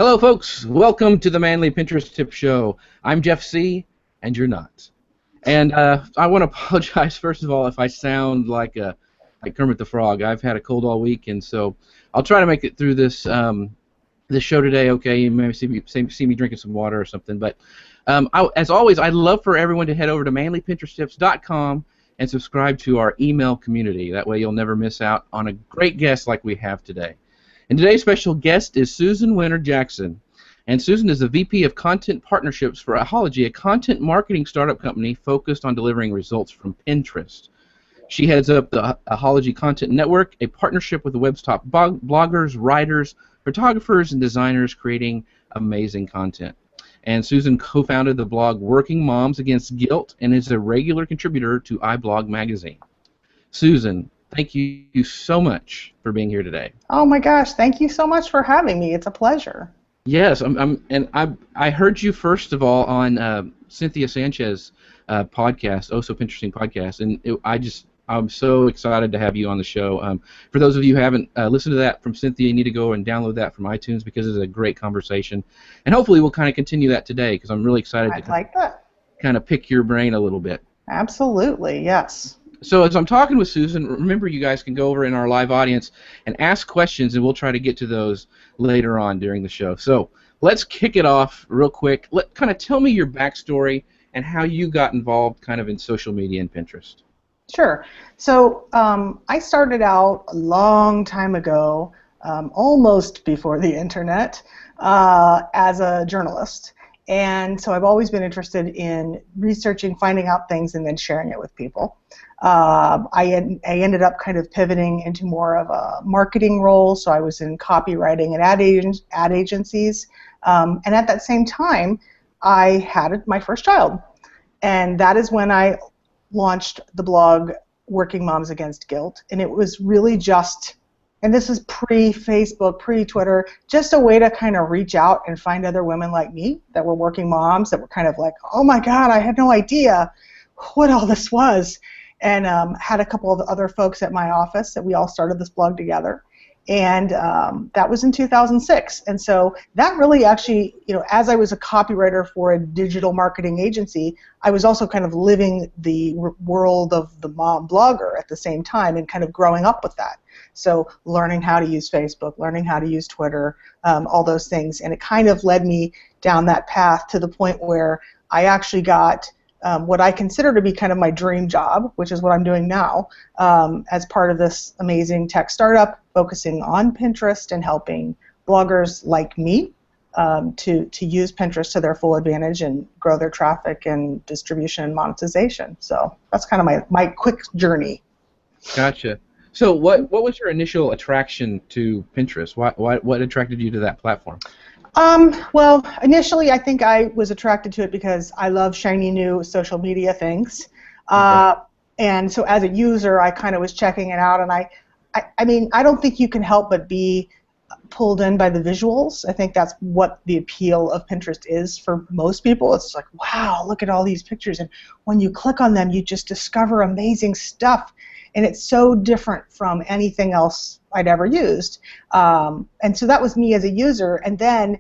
Hello, folks. Welcome to the Manly Pinterest Tip Show. I'm Jeff C., and you're not. And I want to apologize, first of all, if I sound like Kermit the Frog. I've had a cold all week, and so I'll try to make it through this show today. Okay, you may see me drinking some water or something. But as always, I'd love for everyone to head over to manlypinteresttips.com and subscribe to our email community. That way, you'll never miss out on a great guest like we have today. And today's special guest is Susan Wenner Jackson. And Susan is the VP of Content Partnerships for Ahalogy, a content marketing startup company focused on delivering results from Pinterest. She heads up the Ahalogy Content Network, a partnership with the web's top bloggers, writers, photographers, and designers creating amazing content. And Susan co-founded the blog Working Moms Against Guilt and is a regular contributor to iBlog magazine. Susan, thank you so much for being here today. Oh my gosh, thank you so much for having me. It's a pleasure. Yes, I heard you first of all on Cynthia Sanchez podcast, Oh So Pinteresting podcast, and I'm so excited to have you on the show. For those of you who haven't listened to that from Cynthia, you need to go and download that from iTunes because it's a great conversation, and hopefully we'll kind of continue that today because I'm really excited to kind of pick your brain a little bit. Absolutely, yes. So as I'm talking with Susan, remember you guys can go over in our live audience and ask questions, and we'll try to get to those later on during the show. So let's kick it off real quick. Kind of tell me your backstory and how you got involved kind of in social media and Pinterest. Sure. So I started out a long time ago, almost before the internet, as a journalist. And so I've always been interested in researching, finding out things, and then sharing it with people. I ended up kind of pivoting into more of a marketing role, so I was in copywriting and ad agencies. And at that same time, I had my first child. And that is when I launched the blog Working Moms Against Guilt. And it was really just, and this is pre-Facebook, pre-Twitter, just a way to kind of reach out and find other women like me that were working moms that were kind of like, oh my God, I had no idea what all this was. And had a couple of other folks at my office that we all started this blog together. And that was in 2006. And so that really actually, as I was a copywriter for a digital marketing agency, I was also kind of living the world of the mom blogger at the same time and kind of growing up with that. So learning how to use Facebook, learning how to use Twitter, all those things. And it kind of led me down that path to the point where I actually got what I consider to be kind of my dream job, which is what I'm doing now, as part of this amazing tech startup focusing on Pinterest and helping bloggers like me to use Pinterest to their full advantage and grow their traffic and distribution and monetization. So that's kind of my quick journey. Gotcha. So what was your initial attraction to Pinterest? What attracted you to that platform? Well, initially I think I was attracted to it because I love shiny new social media things. Okay. And so as a user, I kind of was checking it out, and I mean, I don't think you can help but be pulled in by the visuals. I think that's what the appeal of Pinterest is for most people. It's like, wow, look at all these pictures, and when you click on them, you just discover amazing stuff. And it's so different from anything else I'd ever used. And so that was me as a user. And then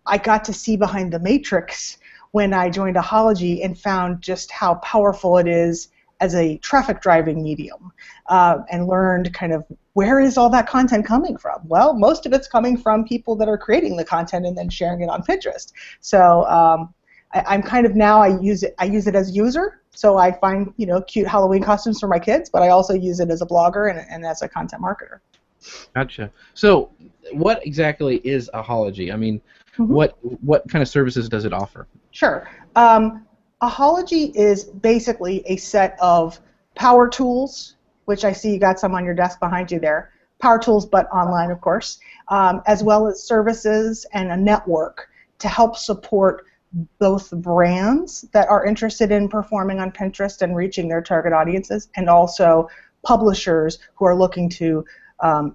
I got to see behind the matrix when I joined Ahalogy and found just how powerful it is as a traffic driving medium, and learned kind of where is all that content coming from? Well, most of it's coming from people that are creating the content and then sharing it on Pinterest. So I'm kind of now, I use it as a user. So I find cute Halloween costumes for my kids, but I also use it as a blogger and as a content marketer. Gotcha. So what exactly is Ahalogy? I mean, what kind of services does it offer? Sure. Ahalogy is basically a set of power tools, which I see you got some on your desk behind you there. Power tools, but online, of course, as well as services and a network to help support both brands that are interested in performing on Pinterest and reaching their target audiences, and also publishers who are looking to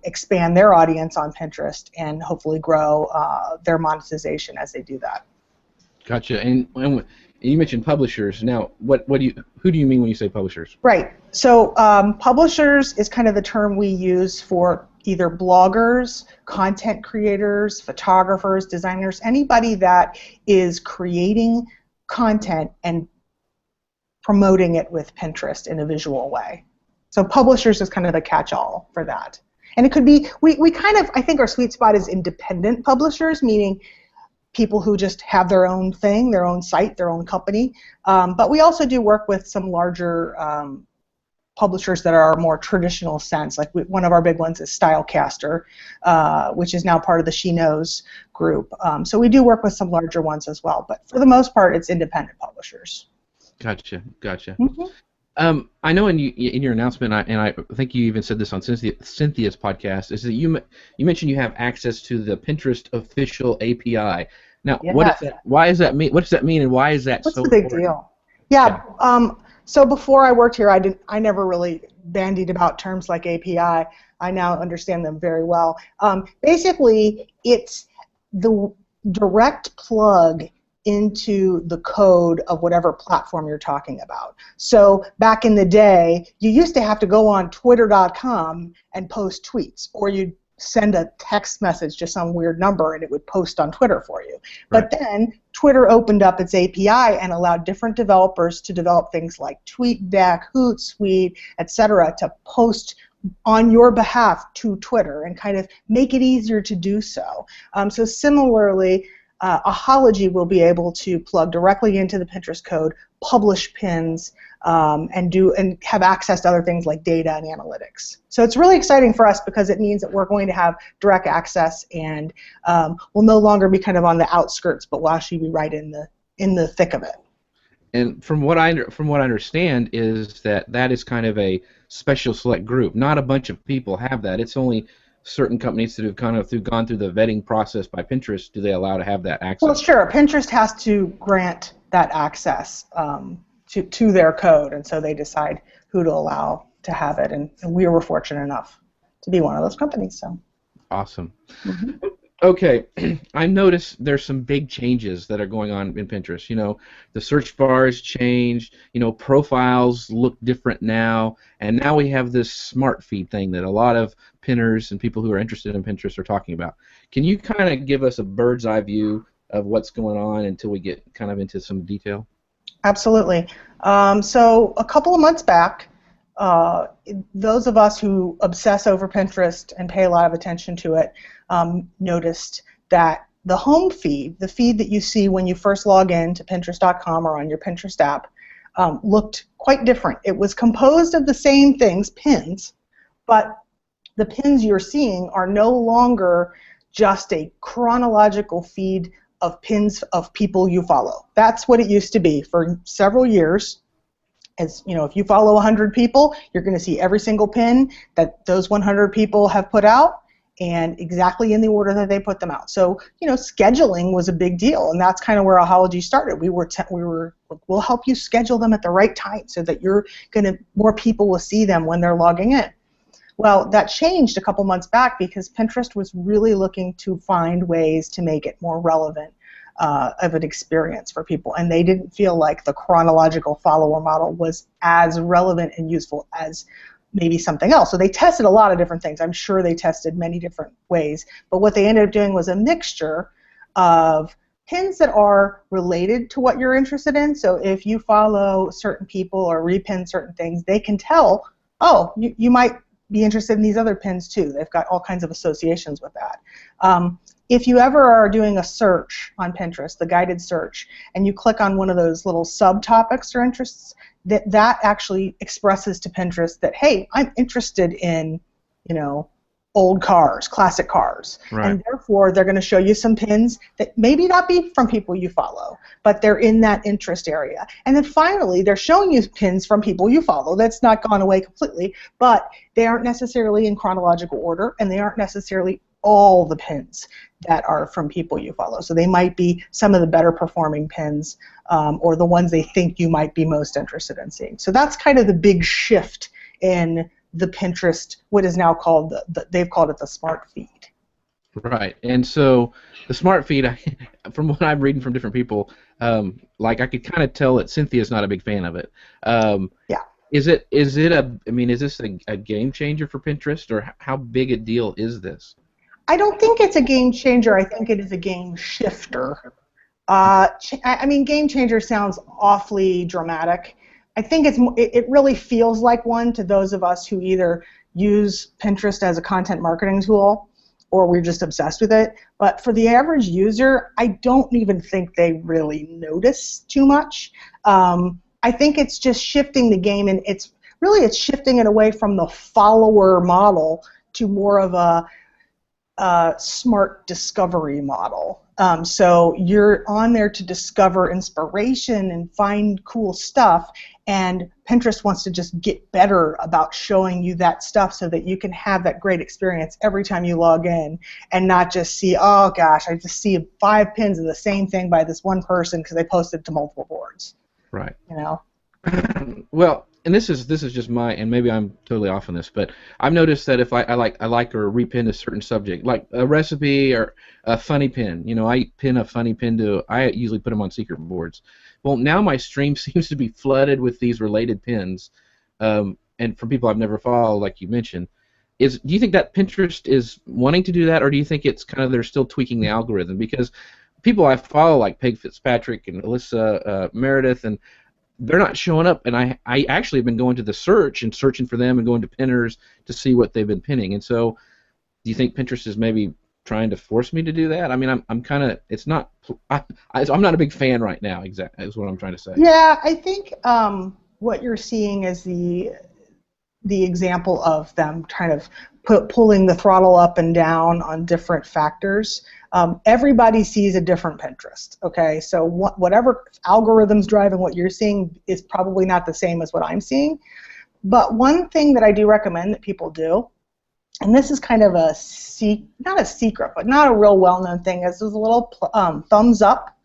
expand their audience on Pinterest and hopefully grow their monetization as they do that. Gotcha. And you mentioned publishers. Now, who do you mean when you say publishers? Right. So publishers is kind of the term we use for either bloggers, content creators, photographers, designers, anybody that is creating content and promoting it with Pinterest in a visual way. So publishers is kind of a catch-all for that. And it could be, we kind of, I think our sweet spot is independent publishers, meaning people who just have their own thing, their own site, their own company. But we also do work with some larger publishers that are more traditional sense. Like one of our big ones is Stylecaster, which is now part of the She Knows group. So we do work with some larger ones as well. But for the most part, it's independent publishers. Gotcha. Mm-hmm. I know in your announcement, and I think you even said this on Cynthia's podcast, is that you mentioned you have access to the Pinterest official API. Now, Yes. what is that? Why does that mean? What does that mean, and why is that What's so the big important? deal? Yeah. So before I worked here, I never really bandied about terms like API. I now understand them very well. Basically, it's the direct plug into the code of whatever platform you're talking about. So back in the day, you used to have to go on twitter.com and post tweets, or you'd send a text message to some weird number and it would post on Twitter for you. Right. But then Twitter opened up its API and allowed different developers to develop things like TweetDeck, Hootsuite, etc., to post on your behalf to Twitter and kind of make it easier to do so. So similarly, Ahalogy will be able to plug directly into the Pinterest code, publish pins, and have access to other things like data and analytics. So it's really exciting for us because it means that we're going to have direct access, and we'll no longer be kind of on the outskirts, but we'll actually be right in the thick of it. And from what I understand is that is kind of a special select group. Not a bunch of people have that. It's only certain companies that have kind of gone through the vetting process by Pinterest do they allow to have that access. Well, sure. Pinterest has to grant that access to their code, and so they decide who to allow to have it. And we were fortunate enough to be one of those companies. So. Awesome. Mm-hmm. Okay, I noticed there's some big changes that are going on in Pinterest. You know, the search bars changed. You know, profiles look different now, and now we have this smart feed thing that a lot of pinners and people who are interested in Pinterest are talking about. Can you kind of give us a bird's eye view of what's going on until we get kind of into some detail? Absolutely. So a couple of months back, those of us who obsess over Pinterest and pay a lot of attention to it noticed that the home feed, the feed that you see when you first log in to Pinterest.com or on your Pinterest app, looked quite different. It was composed of the same things, pins, but the pins you're seeing are no longer just a chronological feed of pins of people you follow. That's what it used to be for several years. As you know, if you follow 100 people, you're going to see every single pin that those 100 people have put out, and exactly in the order that they put them out. So, you know, scheduling was a big deal, and that's kind of where Ahalogy started. We'll help you schedule them at the right time so that more people will see them when they're logging in. Well, that changed a couple months back because Pinterest was really looking to find ways to make it more relevant of an experience for people, and they didn't feel like the chronological follower model was as relevant and useful as maybe something else. So they tested a lot of different things. I'm sure they tested many different ways, but what they ended up doing was a mixture of pins that are related to what you're interested in. So if you follow certain people or repin certain things, they can tell, oh, you might be interested in these other pins too. They've got all kinds of associations with that. If you ever are doing a search on Pinterest, the guided search, and you click on one of those little subtopics or interests, that actually expresses to Pinterest that, hey, I'm interested in, you know, old cars, classic cars. Right. And therefore, they're going to show you some pins that maybe not be from people you follow, but they're in that interest area. And then finally, they're showing you pins from people you follow. That's not gone away completely, but they aren't necessarily in chronological order, and they aren't necessarily all the pins that are from people you follow. So they might be some of the better performing pins, or the ones they think you might be most interested in seeing. So that's kind of the big shift in the Pinterest, what is now called, they've called it the smart feed. Right, and so the smart feed, from what I'm reading from different people, like I could kind of tell that Cynthia's not a big fan of it. Yeah. I mean, is this a game changer for Pinterest, or how big a deal is this? I don't think it's a game changer. I think it is a game shifter. I mean, game changer sounds awfully dramatic. I think it really feels like one to those of us who either use Pinterest as a content marketing tool or we're just obsessed with it. But for the average user, I don't even think they really notice too much. I think it's just shifting the game, and it's shifting it away from the follower model to more of a smart discovery model. So you're on there to discover inspiration and find cool stuff, and Pinterest wants to just get better about showing you that stuff so that you can have that great experience every time you log in and not just see, oh gosh, I just see 5 pins of the same thing by this one person because they posted to multiple boards. Right. You know? Well, and this is just my, and maybe I'm totally off on this, but I've noticed that if I like or repin a certain subject, like a recipe or a funny pin, you know, I pin a funny pin I usually put them on secret boards. Well, now my stream seems to be flooded with these related pins, and from people I've never followed, like you mentioned. Do you think that Pinterest is wanting to do that, or do you think it's kind of they're still tweaking the algorithm? Because people I follow, like Peg Fitzpatrick and Alyssa Meredith, and they're not showing up, and I actually have been going to the search and searching for them and going to pinners to see what they've been pinning. And so, do you think Pinterest is maybe trying to force me to do that? I mean, I'm kind of, it's not, I'm not a big fan right now. Exactly, is what I'm trying to say. Yeah, I think what you're seeing is the example of them kind of pulling the throttle up and down on different factors. Everybody sees a different Pinterest, okay? So whatever algorithm's driving what you're seeing is probably not the same as what I'm seeing. But one thing that I do recommend that people do, and this is kind of not a secret, but not a real well-known thing, is there's a little thumbs up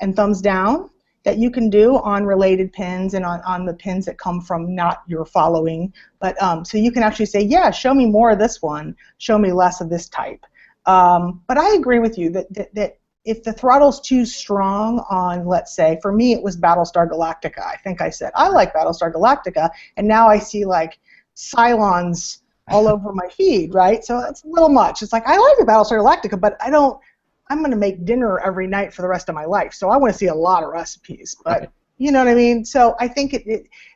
and thumbs down that you can do on related pins and on the pins that come from not your following. But so you can actually say, yeah, show me more of this one, show me less of this type. But I agree with you that if the throttle's too strong on, let's say, for me it was Battlestar Galactica. I think I said, I like Battlestar Galactica, and now I see like Cylons all over my feed, right? So it's a little much. It's like, I like Battlestar Galactica, but I'm going to make dinner every night for the rest of my life, so I want to see a lot of recipes. But you know what I mean? So I think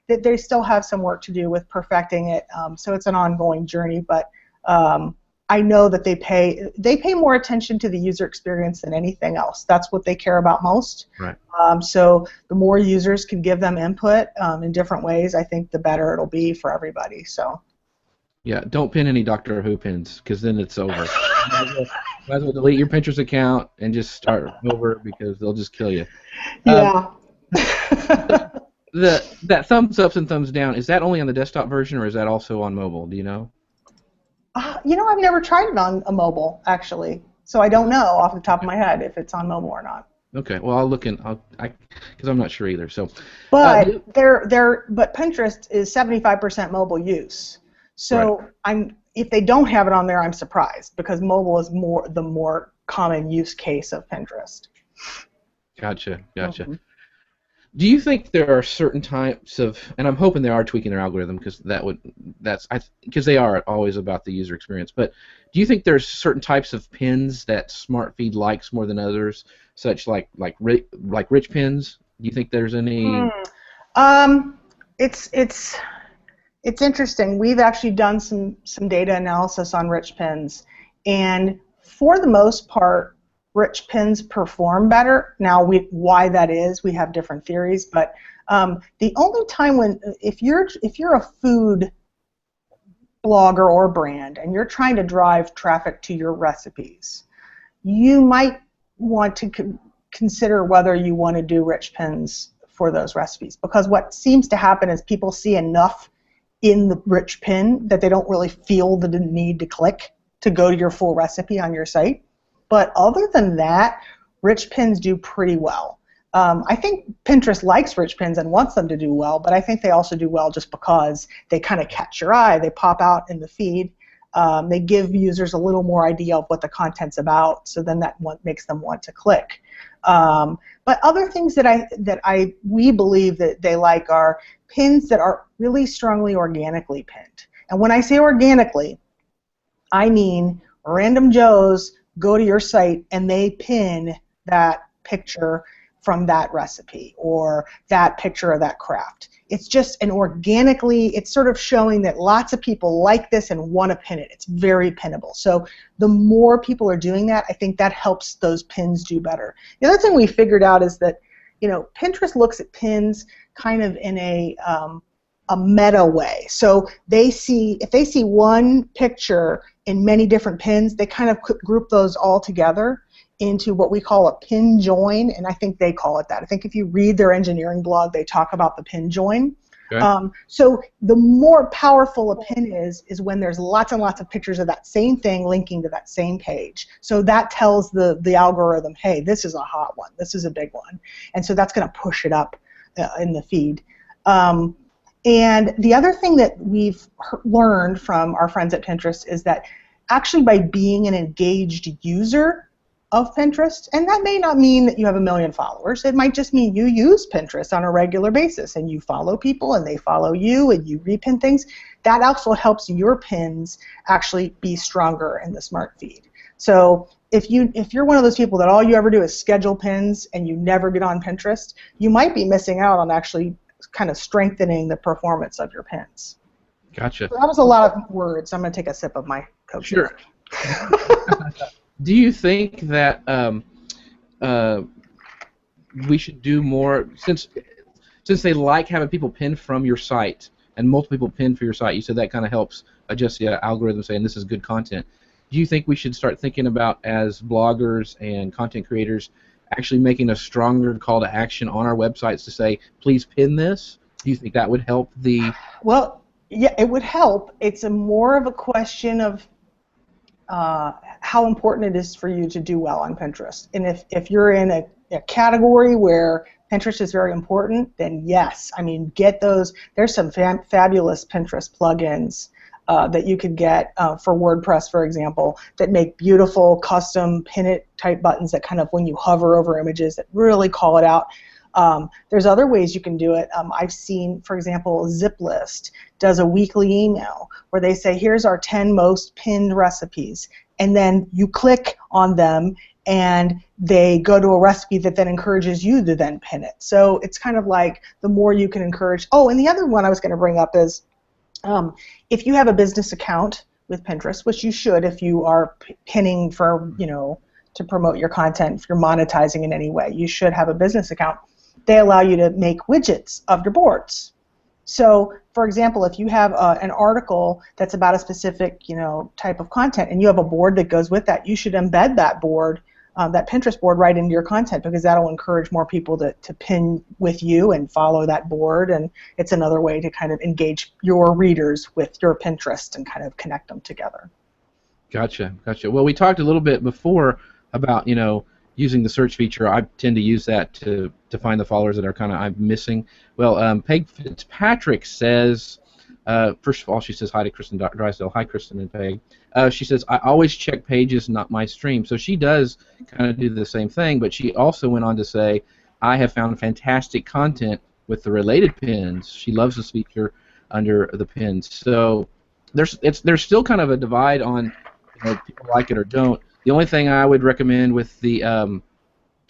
that they still have some work to do with perfecting it. So it's an ongoing journey, but I know that they pay more attention to the user experience than anything else. That's what they care about most. Right. So the more users can give them input in different ways, I think the better it'll be for everybody. So. Yeah, don't pin any Doctor Who pins, because then it's over. Might as well delete your Pinterest account and just start over, because they'll just kill you. Yeah. That thumbs ups and thumbs down, is that only on the desktop version, or is that also on mobile? Do you know? You know, I've never tried it on a mobile, actually, so I don't know off the top of my head if it's on mobile or not. Okay, well, I'll look in, because I'm not sure either. So, but but Pinterest is 75% mobile use. So right. If they don't have it on there, I'm surprised, because mobile is the more common use case of Pinterest. Gotcha. Mm-hmm. Do you think there are certain types of, and I'm hoping they are tweaking their algorithm, because because they are always about the user experience, but do you think there's certain types of pins that SmartFeed likes more than others, such like rich pins? Do you think there's any? It's interesting. We've actually done some data analysis on rich pins, and for the most part, rich pins perform better. Now, why that is, we have different theories, but the only time if you're a food blogger or brand and you're trying to drive traffic to your recipes, you might want to consider whether you want to do rich pins for those recipes, because what seems to happen is people see enough in the rich pin that they don't really feel the need to click to go to your full recipe on your site. But other than that, rich pins do pretty well. I think Pinterest likes rich pins and wants them to do well, but I think they also do well just because they kind of catch your eye. They pop out in the feed. They give users a little more idea of what the content's about, so then that makes them want to click. But other things that we believe that they like are pins that are really strongly organically pinned. And when I say organically, I mean random Joes go to your site and they pin that picture from that recipe or that picture of that craft. It's just an organically, it's sort of showing that lots of people like this and want to pin it. It's very pinnable. So the more people are doing that, I think that helps those pins do better. The other thing we figured out is that, you know, Pinterest looks at pins kind of in a meta way. So they see, if they see one picture in many different pins, they kind of group those all together into what we call a pin join, and I think they call it that. I think if you read their engineering blog, they talk about the pin join. Okay. So the more powerful a pin is when there's lots and lots of pictures of that same thing linking to that same page. So that tells the algorithm, hey, this is a hot one, this is a big one, and so that's going to push it up in the feed. And the other thing that we've learned from our friends at Pinterest is that actually by being an engaged user of Pinterest, and that may not mean that you have 1 million followers. It might just mean you use Pinterest on a regular basis and you follow people and they follow you and you repin things. That also helps your pins actually be stronger in the smart feed. So if you're one of those people that all you ever do is schedule pins and you never get on Pinterest, you might be missing out on actually kind of strengthening the performance of your pins. Gotcha. So that was a lot of words. I'm going to take a sip of my Coke. Sure. Do you think that we should do more, since they like having people pin from your site and multiple people pin for your site? You said that kind of helps adjust the algorithm, saying this is good content. Do you think we should start thinking about, as bloggers and content creators, actually making a stronger call to action on our websites to say, please pin this? Do you think that would help the... Well, yeah, it would help. It's more of a question of how important it is for you to do well on Pinterest. And if you're in a category where Pinterest is very important, then yes. I mean, get those. There's some fabulous Pinterest plugins that you could get for WordPress, for example, that make beautiful custom pin it type buttons that kind of, when you hover over images, that really call it out. There's other ways you can do it. I've seen, for example, Ziplist does a weekly email where they say, here's our 10 most pinned recipes, and then you click on them and they go to a recipe that then encourages you to then pin it. So it's kind of like the more you can encourage. Oh, and the other one I was going to bring up is if you have a business account with Pinterest, which you should if you are pinning for, you know, to promote your content, if you're monetizing in any way, you should have a business account. They allow you to make widgets of your boards. So, for example, if you have an article that's about a specific, you know, type of content, and you have a board that goes with that, you should embed that board, that Pinterest board, right into your content, because that'll encourage more people to pin with you and follow that board, and it's another way to kind of engage your readers with your Pinterest and kind of connect them together. Gotcha, gotcha. Well, we talked a little bit before about, you know, using the search feature. I tend to use that to find the followers that are kind of I'm missing. Well, Peg Fitzpatrick says, first of all, she says hi to Kristen Drysdale. Hi, Kristen and Peg. She says, I always check pages, not my stream. So she does kind of do the same thing, but she also went on to say, I have found fantastic content with the related pins. She loves this feature under the pins. So there's still kind of a divide on, you know, people like it or don't. The only thing I would recommend with the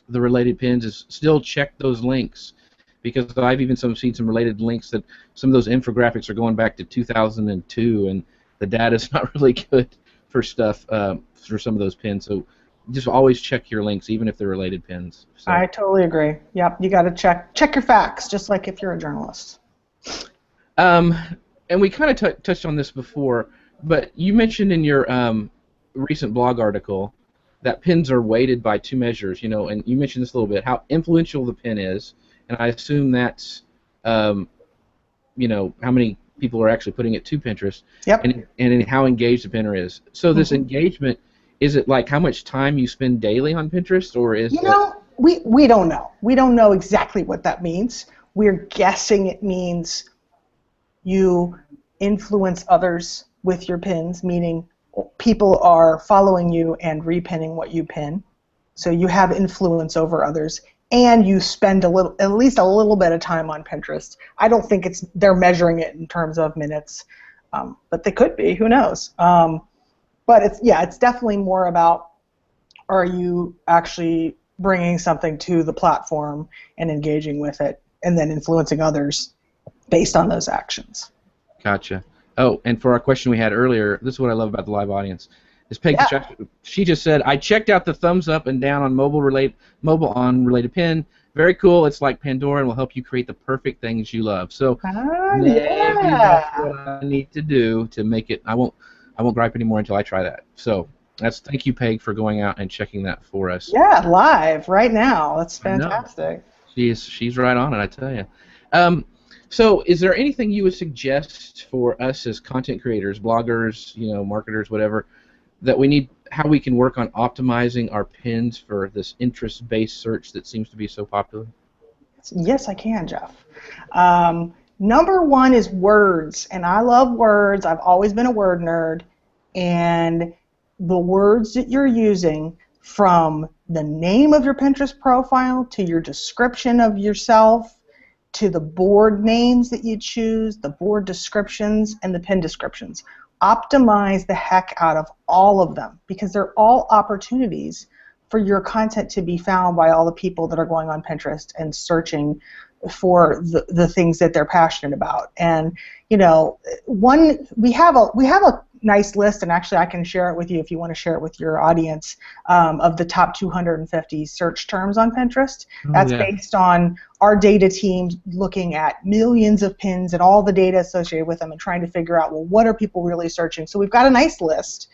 related pins is still check those links, because I've even seen some related links that some of those infographics are going back to 2002, and the data's not really good for stuff for some of those pins. So just always check your links, even if they're related pins. So. I totally agree. Yep, you got to check your facts, just like if you're a journalist. And we kind of touched on this before, but you mentioned in your recent blog article that pins are weighted by two measures, you know, and you mentioned this a little bit, how influential the pin is, and I assume that's, you know, how many people are actually putting it to Pinterest, yep. and how engaged the pinner is. So this engagement, is it like how much time you spend daily on Pinterest, or is it... You know, we don't know. We don't know exactly what that means. We're guessing it means you influence others with your pins, meaning people are following you and repinning what you pin. So you have influence over others and you spend at least a little bit of time on Pinterest. I don't think they're measuring it in terms of minutes, but they could be. Who knows? But it's definitely more about, are you actually bringing something to the platform and engaging with it, and then influencing others based on those actions. Gotcha. Oh, and for our question we had earlier, this is what I love about the live audience. Is Peg? Yeah. She just said, "I checked out the thumbs up and down on mobile on related pin. Very cool. It's like Pandora and will help you create the perfect things you love." So maybe that's what I need to do to make it. I won't gripe anymore until I try that. So thank you, Peg, for going out and checking that for us. Yeah, live right now. That's fantastic. She's right on it, I tell you. So is there anything you would suggest for us as content creators, bloggers, marketers, whatever, that we need, how we can work on optimizing our pins for this interest-based search that seems to be so popular? Yes, I can, Jeff. Number one is words, and I love words. I've always been a word nerd, and the words that you're using, from the name of your Pinterest profile to your description of yourself to the board names that you choose, the board descriptions, and the pin descriptions. Optimize the heck out of all of them, because they're all opportunities for your content to be found by all the people that are going on Pinterest and searching for the things that they're passionate about. And we have a nice list, and actually I can share it with you if you want to share it with your audience, of the top 250 search terms on Pinterest. That's based on our data team looking at millions of pins and all the data associated with them and trying to figure out, well, what are people really searching? So we've got a nice list.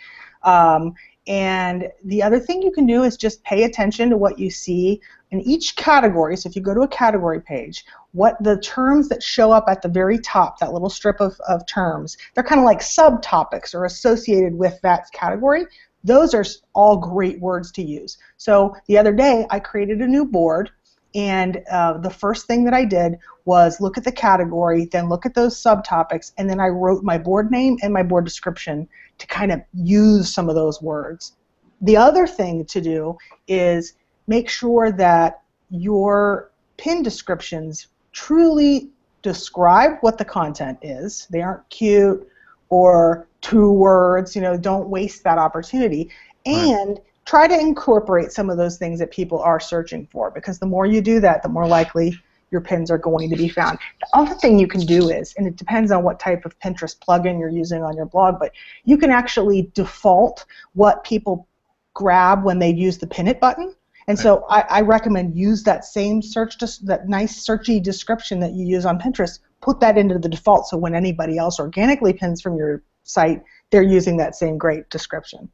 And the other thing you can do is just pay attention to what you see in each category. So if you go to a category page, what the terms that show up at the very top, that little strip of terms, they're kind of like subtopics or associated with that category. Those are all great words to use. So the other day I created a new board, and the first thing that I did was look at the category, then look at those subtopics, and then I wrote my board name and my board description to kind of use some of those words. The other thing to do is make sure that your pin descriptions truly describe what the content is. They aren't cute or 2 words. Don't waste that opportunity. And try to incorporate some of those things that people are searching for, because the more you do that, the more likely your pins are going to be found. The other thing you can do is, and it depends on what type of Pinterest plugin you're using on your blog, but you can actually default what people grab when they use the pin it button. And so I recommend use that same that nice searchy description that you use on Pinterest, put that into the default, so when anybody else organically pins from your site, they're using that same great description.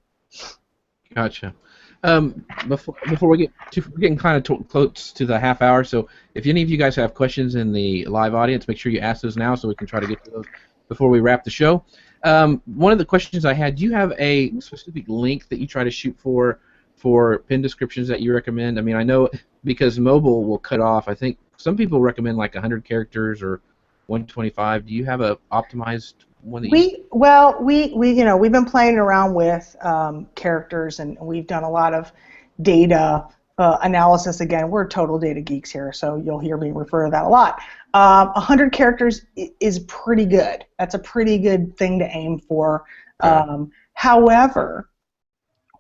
Gotcha. Before we're getting kind of close to the half hour, so if any of you guys have questions in the live audience, make sure you ask those now so we can try to get to those before we wrap the show. One of the questions I had, do you have a specific link that you try to shoot for pin descriptions that you recommend? I mean, I know because mobile will cut off, I think some people recommend like 100 characters or 125. Do you have a optimized one that we've been playing around with characters, and we've done a lot of data analysis. Again, we're total data geeks here, so you'll hear me refer to that a lot. 100 characters is pretty good. That's a pretty good thing to aim for. However,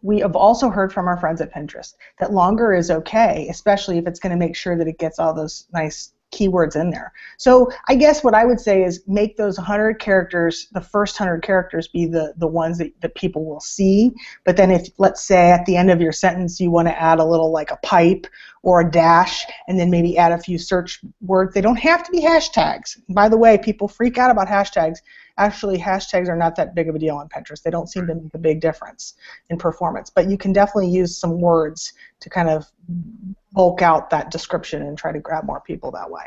we have also heard from our friends at Pinterest that longer is okay, especially if it's going to make sure that it gets all those nice keywords in there. So I guess what I would say is make those 100 characters, the first 100 characters, be the ones that people will see. But then if, let's say, at the end of your sentence you want to add a little, like a pipe or a dash, and then maybe add a few search words. They don't have to be hashtags. By the way, people freak out about hashtags. Actually, hashtags are not that big of a deal on Pinterest. They don't seem to make a big difference in performance. But you can definitely use some words to kind of bulk out that description and try to grab more people that way.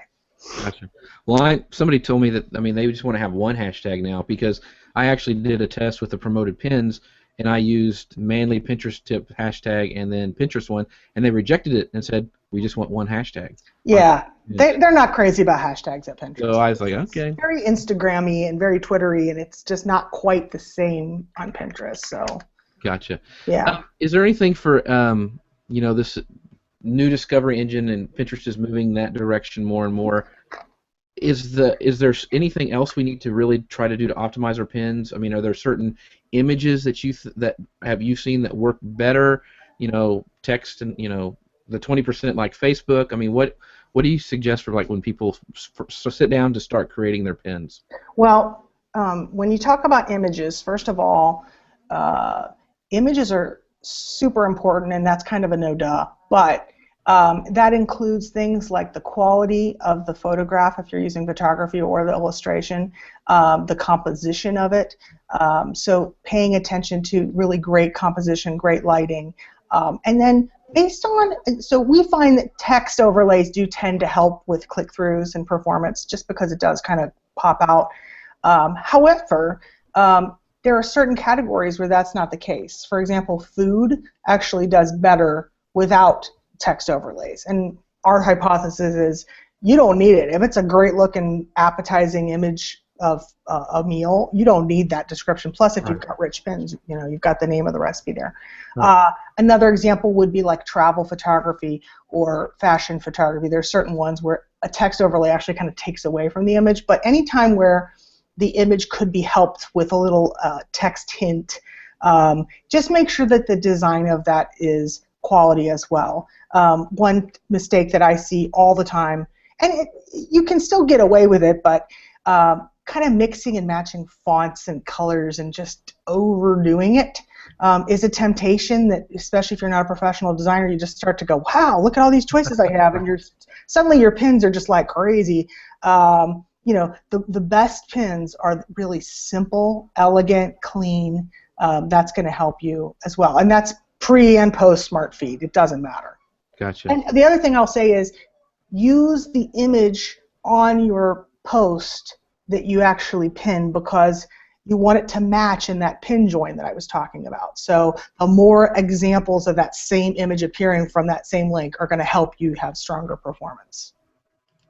Gotcha. Well, somebody told me that, I mean, they just want to have one hashtag now, because I actually did a test with the promoted pins, and I used manly Pinterest tip hashtag and then Pinterest one, and they rejected it and said, we just want one hashtag. Yeah, they're not crazy about hashtags at Pinterest. So I was like, okay. It's very Instagram-y and very Twitter-y, and it's just not quite the same on Pinterest. So. Gotcha. Yeah. Is there anything for this new discovery engine and Pinterest is moving that direction more and more. Is there anything else we need to really try to do to optimize our pins? I mean, are there certain images that you seen that work better? Text and the 20% like Facebook. I mean, what do you suggest for like when people sit down to start creating their pins? Well, when you talk about images, first of all, images are super important, and that's kind of a no-duh. But that includes things like the quality of the photograph, if you're using photography, or the illustration, the composition of it. So paying attention to really great composition, great lighting. And then so we find that text overlays do tend to help with click-throughs and performance just because it does kind of pop out. However, there are certain categories where that's not the case. For example, food actually does better without text overlays. And our hypothesis is you don't need it. If it's a great-looking, appetizing image of a meal, you don't need that description. Plus, if you've got rich pins, you've got the name of the recipe there. Another example would be like travel photography or fashion photography. There are certain ones where a text overlay actually kind of takes away from the image. But anytime where the image could be helped with a little text hint, just make sure that the design of that is quality as well. One mistake that I see all the time, and you can still get away with it, but kind of mixing and matching fonts and colors and just overdoing it is a temptation that, especially if you're not a professional designer, you just start to go, wow, look at all these choices I have, and suddenly your pins are just like crazy. The best pins are really simple, elegant, clean. That's going to help you as well, and that's pre and post smart feed. It doesn't matter. Gotcha. And the other thing I'll say is use the image on your post that you actually pin, because you want it to match in that pin join that I was talking about. So the more examples of that same image appearing from that same link are going to help you have stronger performance.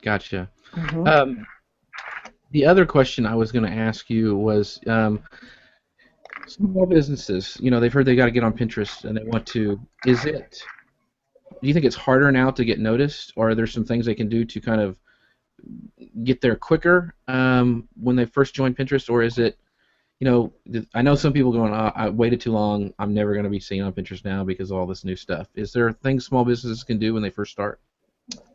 Gotcha. Mm-hmm. The other question I was going to ask you was, small businesses, they've heard they got to get on Pinterest and they want to. Do you think it's harder now to get noticed, or are there some things they can do to kind of get there quicker when they first join Pinterest, or is it, I know some people going, I waited too long, I'm never going to be seen on Pinterest now because of all this new stuff. Is there things small businesses can do when they first start?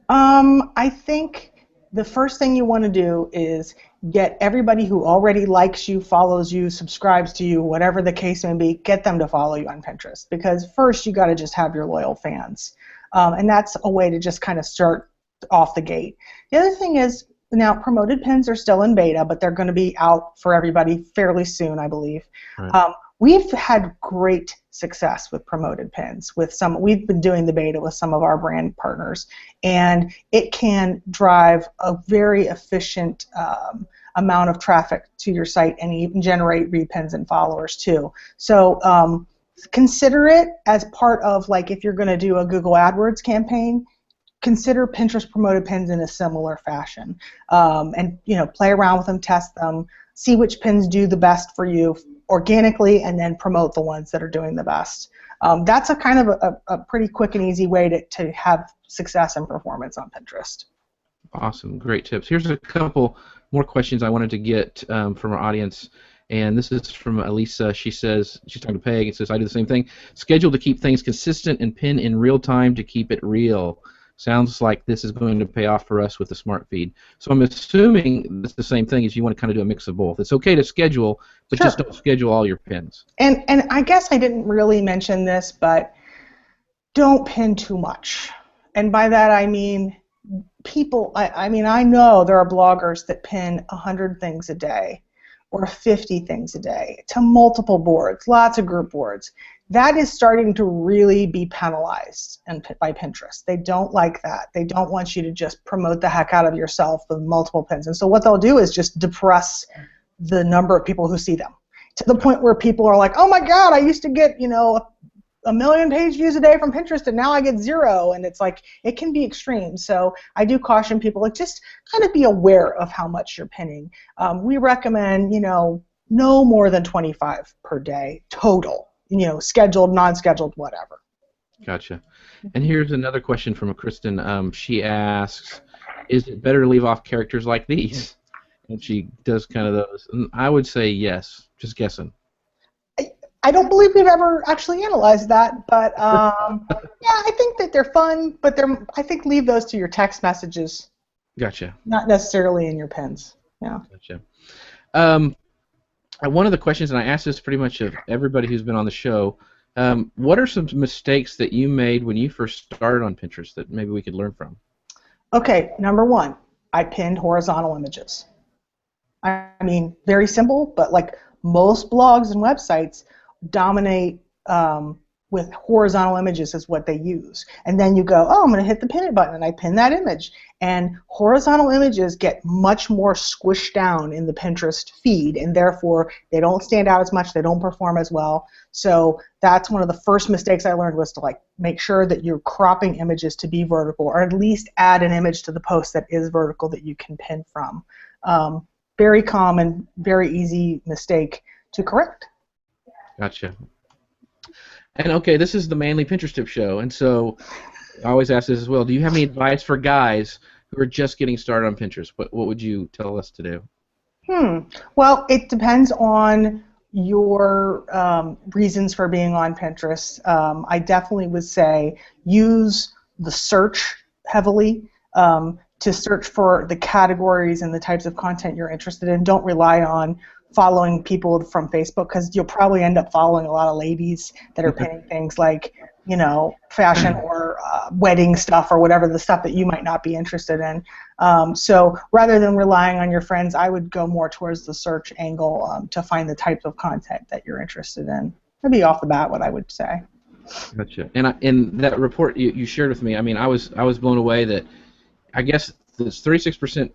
I think the first thing you want to do is get everybody who already likes you, follows you, subscribes to you, whatever the case may be, get them to follow you on Pinterest. Because first you got to just have your loyal fans. And that's a way to just kind of start off the gate. The other thing is, now promoted pins are still in beta, but they're going to be out for everybody fairly soon, I believe. Right. We've had great success with promoted pins. We've been doing the beta with some of our brand partners, and it can drive a very efficient amount of traffic to your site, and even generate repins and followers too. So consider it as part of, like, if you're going to do a Google AdWords campaign, consider Pinterest promoted pins in a similar fashion, and play around with them, test them, see which pins do the best for you organically, and then promote the ones that are doing the best. That's a kind of a pretty quick and easy way to have success and performance on Pinterest. Awesome, great tips. Here's a couple more questions I wanted to get from our audience, and this is from Elisa. She says, she's talking to Peg, and says, I do the same thing. Schedule to keep things consistent and pin in real time to keep it real. Sounds like this is going to pay off for us with the smart feed. So I'm assuming it's the same thing, as you want to kind of do a mix of both. It's okay to schedule, but just don't schedule all your pins. And I guess I didn't really mention this, but don't pin too much. And by that I mean people, I know there are bloggers that pin 100 things a day or 50 things a day to multiple boards, lots of group boards. That is starting to really be penalized by Pinterest. They don't like that. They don't want you to just promote the heck out of yourself with multiple pins. And so what they'll do is just depress the number of people who see them, to the point where people are like, oh my God, I used to get, a million page views a day from Pinterest, and now I get 0. And it's like, it can be extreme. So I do caution people, like, just kind of be aware of how much you're pinning. We recommend, no more than 25 per day total. Scheduled, non-scheduled, whatever. Gotcha. And here's another question from a Kristen. She asks, "Is it better to leave off characters like these?" And she does kind of those. And I would say yes. Just guessing. I don't believe we've ever actually analyzed that, but yeah, I think that they're fun, but I think leave those to your text messages, Gotcha. not necessarily in your pins. Yeah. Gotcha. Um, One of the questions, and I asked this pretty much of everybody who's been on the show, what are some mistakes that you made when you first started on Pinterest that maybe we could learn from? Okay, number one, I pinned horizontal images. I mean, very simple, but like most blogs and websites dominate with horizontal images is what they use. And then you go, oh, I'm going to hit the pin it button, and I pin that image. And horizontal images get much more squished down in the Pinterest feed, and therefore they don't stand out as much, they don't perform as well. So that's one of the first mistakes I learned, was to like make sure that you're cropping images to be vertical, or at least add an image to the post that is vertical that you can pin from. Very common, very easy mistake to correct. Gotcha. And okay, this is the Manly Pinterest Tip Show, and so I always ask this as well. Do you have any advice for guys who are just getting started on Pinterest? What would you tell us to do? Well, it depends on your reasons for being on Pinterest. I definitely would say use the search heavily to search for the categories and the types of content you're interested in. Don't rely on following people from Facebook, because you'll probably end up following a lot of ladies that are pinning things like, you know, fashion or wedding stuff or whatever, the stuff that you might not be interested in. So rather than relying on your friends, I would go more towards the search angle to find the types of content that you're interested in. That'd be off the bat what I would say. Gotcha. And in that report you shared with me, I mean, I was blown away that I guess this 36%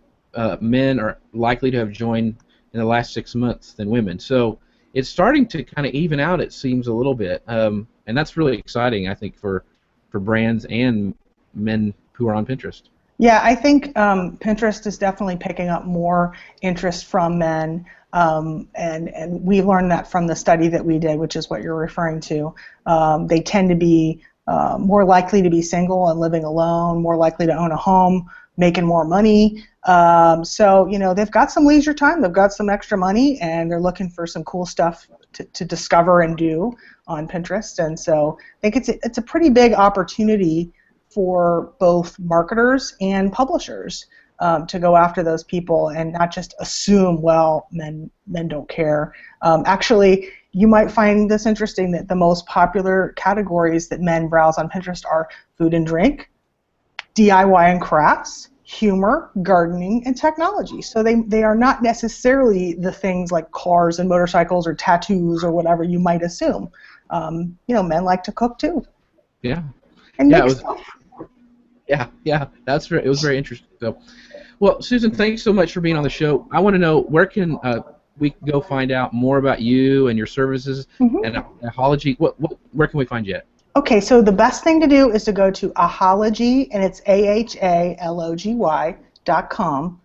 men are likely to have joined in the last 6 months than women. So it's starting to kind of even out, it seems, a little bit. And that's really exciting, I think, for brands and men who are on Pinterest. Yeah, I think Pinterest is definitely picking up more interest from men, and we learned that from the study that we did, which is what you're referring to. They tend to be more likely to be single and living alone, more likely to own a home, making more money. So, you know, they've got some leisure time, they've got some extra money, and they're looking for some cool stuff to discover and do on Pinterest. And so I think it's a pretty big opportunity for both marketers and publishers to go after those people and not just assume, well, men don't care. Actually, you might find this interesting, that the most popular categories that men browse on Pinterest are food and drink, DIY and crafts, humor, gardening, and technology. So they are not necessarily the things like cars and motorcycles or tattoos or whatever you might assume. You know, men like to cook too. Yeah. And yeah, make stuff. Yeah. It was very interesting. So, well, Susan, thanks so much for being on the show. I want to know, where can we go find out more about you and your services and Ahalogy? Where can we find you at? Okay, so the best thing to do is to go to Ahalogy, and it's AHALOGY.com.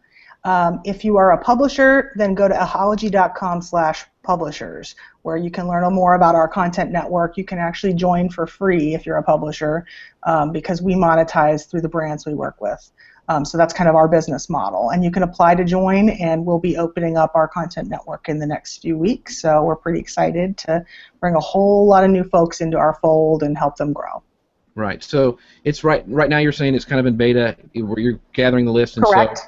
If you are a publisher, then go to ahalogy.com/publishers, where you can learn more about our content network. You can actually join for free if you're a publisher, because we monetize through the brands we work with. So that's kind of our business model. And you can apply to join, and we'll be opening up our content network in the next few weeks. So we're pretty excited to bring a whole lot of new folks into our fold and help them grow. Right. So it's right now you're saying it's kind of in beta, where you're gathering the list. And correct. So,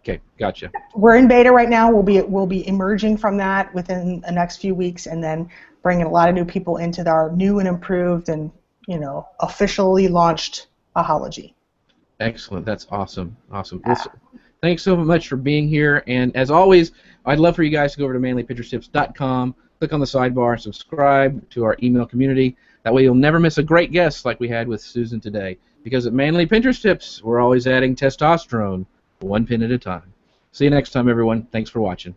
okay, gotcha. We're in beta right now. We'll be emerging from that within the next few weeks, and then bringing a lot of new people into our new and improved and, you know, officially launched Ahalogy. Excellent. That's awesome. Awesome. Well, thanks so much for being here. And as always, I'd love for you guys to go over to manlypinteresttips.com, click on the sidebar, subscribe to our email community. That way you'll never miss a great guest like we had with Susan today. Because at Manly Pinterest Tips, we're always adding testosterone one pin at a time. See you next time, everyone. Thanks for watching.